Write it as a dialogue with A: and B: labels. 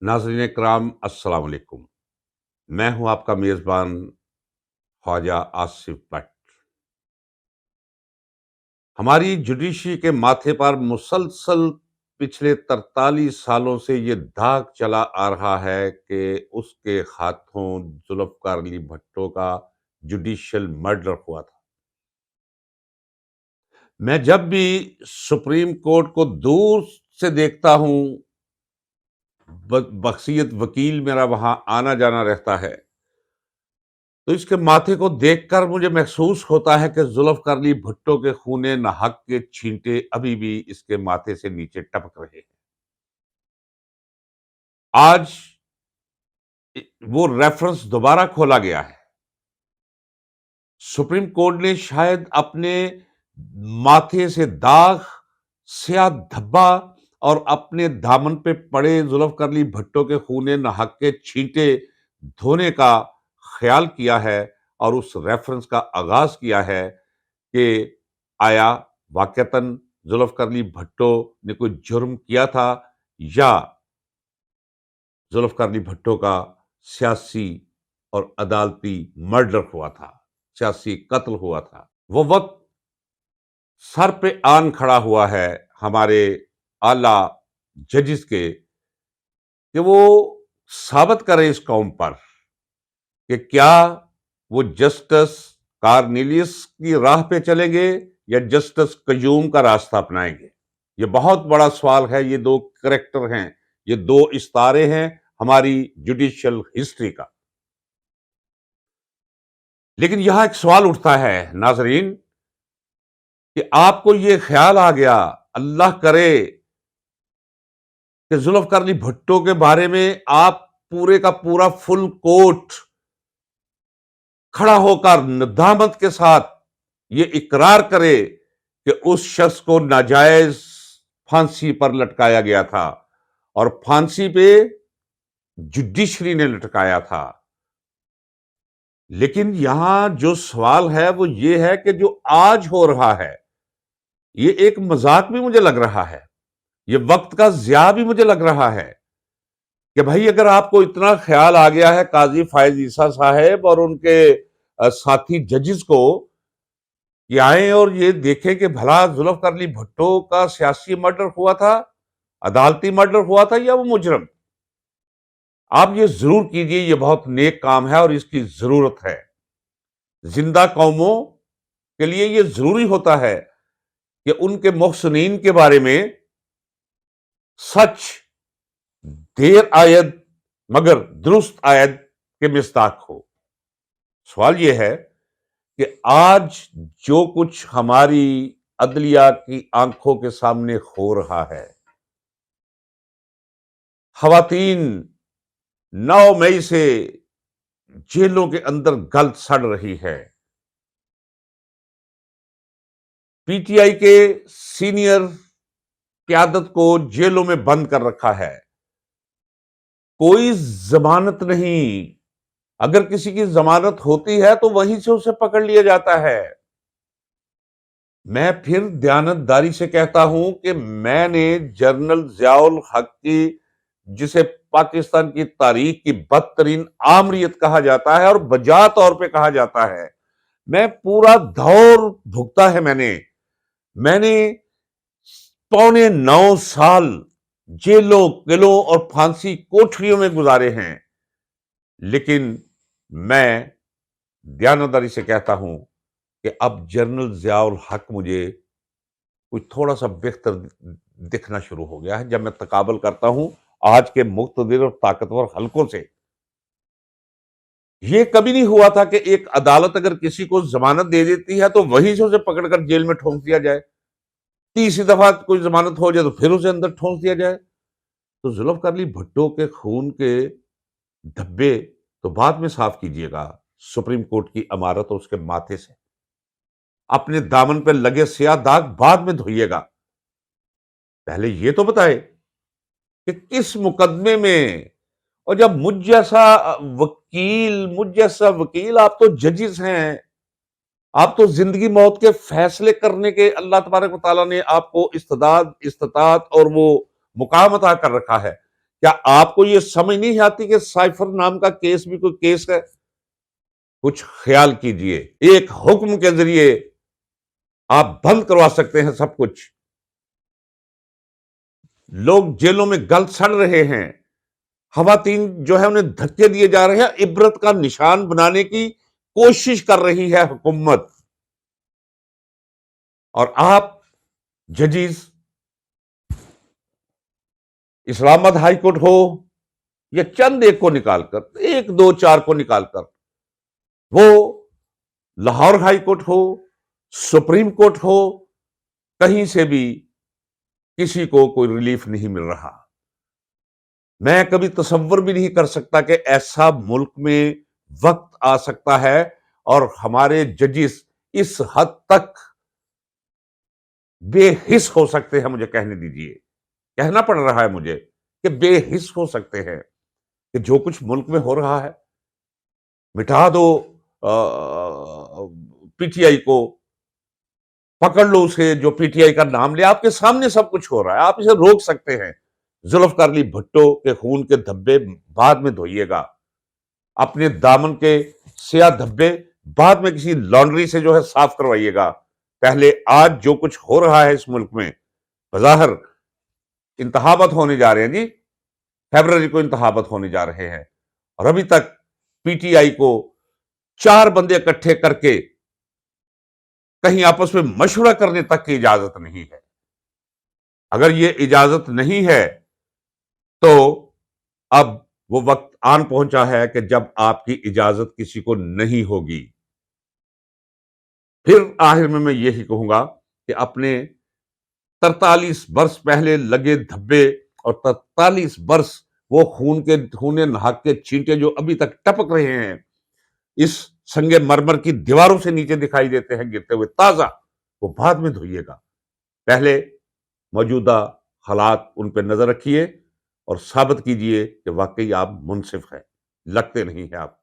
A: नाज़रीन कराम अस्सलाम वालेकुम। मैं हूं आपका मेज़बान ख्वाजा आसिफ भट्ट। हमारी जुडिशरी के माथे पर मुसलसल पिछले 43 सालों से ये दाग चला आ रहा है कि उसके हाथों जुल्फ़िकार अली भुट्टो का जुडिशियल मर्डर हुआ था। मैं जब भी सुप्रीम कोर्ट को दूर से देखता हूं, बखशियत वकील मेरा वहां आना जाना रहता है, तो इसके माथे को देखकर मुझे महसूस होता है कि जुल्फ़िकार अली भुट्टो के खूने नाहक के छींटे अभी भी इसके माथे से नीचे टपक रहे हैं। आज वो रेफरेंस दोबारा खोला गया है। सुप्रीम कोर्ट ने शायद अपने माथे से दाग, स्याह धब्बा और अपने दामन पे पड़े जुल्फ़िकार अली भुट्टो के खूने नाहक के छींटे धोने का ख्याल किया है और उस रेफरेंस का आगाज किया है कि आया वाकईतन जुल्फ़िकार अली भुट्टो ने कोई जुर्म किया था या जुल्फ़िकार अली भुट्टो का सियासी और अदालती मर्डर हुआ था, सियासी कत्ल हुआ था। वो वक्त सर पे आन खड़ा हुआ है हमारे आला जजिस के कि वो साबित करें इस कौम पर कि क्या वो जस्टिस कार्नेलियस की राह पे चलेंगे या जस्टिस कयूम का रास्ता अपनाएंगे। ये बहुत बड़ा सवाल है। ये दो करेक्टर हैं, ये दो इस्तारे हैं हमारी जुडिशियल हिस्ट्री का। लेकिन यहां एक सवाल उठता है नाजरीन कि आपको ये ख्याल आ गया, अल्लाह करे कि जुल्फ़िकार अली भुट्टो के बारे में आप पूरे का पूरा फुल कोर्ट खड़ा होकर नदामत के साथ ये इकरार करे कि उस शख्स को नाजायज फांसी पर लटकाया गया था और फांसी पे जुडिशरी ने लटकाया था। लेकिन यहां जो सवाल है वो ये है कि जो आज हो रहा है ये एक मजाक भी मुझे लग रहा है, ये वक्त का ज़िया भी मुझे लग रहा है कि भाई अगर आपको इतना ख्याल आ गया है काजी फायज ईसा साहब और उनके साथी जजिस को कि आए और ये देखें कि भला जुल्फ़िकार अली भुट्टो का सियासी मर्डर हुआ था, अदालती मर्डर हुआ था या वो मुजरम, आप ये जरूर कीजिए। ये बहुत नेक काम है और इसकी जरूरत है। जिंदा कौमों के लिए ये जरूरी होता है कि उनके मोहसिनीन के बारे में सच देर आयद मगर दुरुस्त आयद के मिस्ताक हो। सवाल यह है कि आज जो कुछ हमारी अदलिया की आंखों के सामने हो रहा है, खवातीन 9 मई से जेलों के अंदर गल सड़ रही है, पीटीआई के सीनियर क्यादत को जेलों में बंद कर रखा है, कोई जमानत नहीं। अगर किसी की जमानत होती है तो वहीं से उसे पकड़ लिया जाता है। मैं फिर दयानतदारी से कहता हूं कि मैंने जनरल ज़ियाउल हक की, जिसे पाकिस्तान की तारीख की बदतरीन आमरीत कहा जाता है और बजा तौर पे कहा जाता है, मैं पूरा दौर भुगता है। मैंने 9.25 साल जेलों, किलों और फांसी कोठरियों में गुजारे हैं। लेकिन मैं दयानतदारी से कहता हूं कि अब जनरल ज़ियाउल हक मुझे कुछ थोड़ा सा बेहतर दिखना शुरू हो गया है जब मैं तकाबल करता हूं आज के मुक्तदिर और ताकतवर हलकों से। यह कभी नहीं हुआ था कि एक अदालत अगर किसी को जमानत दे देती है तो वहीं से उसे पकड़कर जेल में ठोंस दिया जाए, तीसरी दफा कोई जमानत हो जाए तो फिर उसे अंदर ठोंस दिया जाए। तो जुल्फ़िकार अली भुट्टो के खून के धब्बे तो बाद में साफ कीजिएगा, सुप्रीम कोर्ट की इमारत और उसके माथे से अपने दामन पे लगे स्याह दाग बाद में धोइएगा। पहले ये तो बताए कि किस मुकदमे में। और जब मुझ जैसा वकील, आप तो जजिस हैं, आप तो जिंदगी मौत के फैसले करने के अल्लाह तबारक व तआला ने आपको इस्तिताअत और वो मुकाम अता कर रखा है کیا آپ کو یہ سمجھ نہیں آتی کہ سائفر نام کا کیس بھی کوئی کیس ہے؟ کچھ خیال کیجئے، ایک حکم کے ذریعے آپ بند کروا سکتے ہیں سب کچھ۔ لوگ جیلوں میں گل سڑ رہے ہیں، خواتین جو ہے انہیں دھکے دیے جا رہے ہیں، عبرت کا نشان بنانے کی کوشش کر رہی ہے حکومت، اور آپ ججز اسلام آباد ہائی کورٹ ہو یا چند ایک کو نکال کر، ایک دو چار کو نکال کر، وہ لاہور ہائی کورٹ ہو، سپریم کورٹ ہو، کہیں سے بھی کسی کو کوئی ریلیف نہیں مل رہا۔ میں کبھی تصور بھی نہیں کر سکتا کہ ایسا ملک میں وقت آ سکتا ہے اور ہمارے ججز اس حد تک بے حس ہو سکتے ہیں۔ مجھے کہنے دیجئے، کہنا پڑ رہا ہے مجھے کہ بے حس ہو سکتے ہیں کہ جو کچھ ملک میں ہو رہا ہے، مٹا دو پی ٹی آئی کو، پکڑ لو اسے جو پی ٹی آئی کا نام لے، آپ کے سامنے سب کچھ ہو رہا ہے، آپ اسے روک سکتے ہیں۔ ذوالفقار علی بھٹو کے خون کے دھبے بعد میں دھوئیے گا، اپنے دامن کے سیاہ دھبے بعد میں کسی لانڈری سے جو ہے صاف کروائیے گا۔ پہلے آج جو کچھ ہو رہا ہے اس ملک میں، بظاہر انتخابات ہونے جا رہے ہیں جی، فیبرری کو انتخابات ہونے جا رہے ہیں، اور ابھی تک پی ٹی آئی کو 4 بندے اکٹھے کر کے کہیں آپس میں مشورہ کرنے تک کی اجازت نہیں ہے۔ اگر یہ اجازت نہیں ہے تو اب وہ وقت آن پہنچا ہے کہ جب آپ کی اجازت کسی کو نہیں ہوگی۔ پھر آخر میں یہی کہوں گا کہ اپنے 43 برس پہلے لگے دھبے اور 43 برس وہ خون نہاک کے چھینٹے جو ابھی تک ٹپک رہے ہیں، اس سنگ مرمر کی دیواروں سے نیچے دکھائی دیتے ہیں گرتے ہوئے تازہ، وہ بعد میں دھوئیے گا۔ پہلے موجودہ حالات ان پہ نظر رکھیے اور ثابت کیجئے کہ واقعی آپ منصف ہیں، لگتے نہیں ہیں آپ۔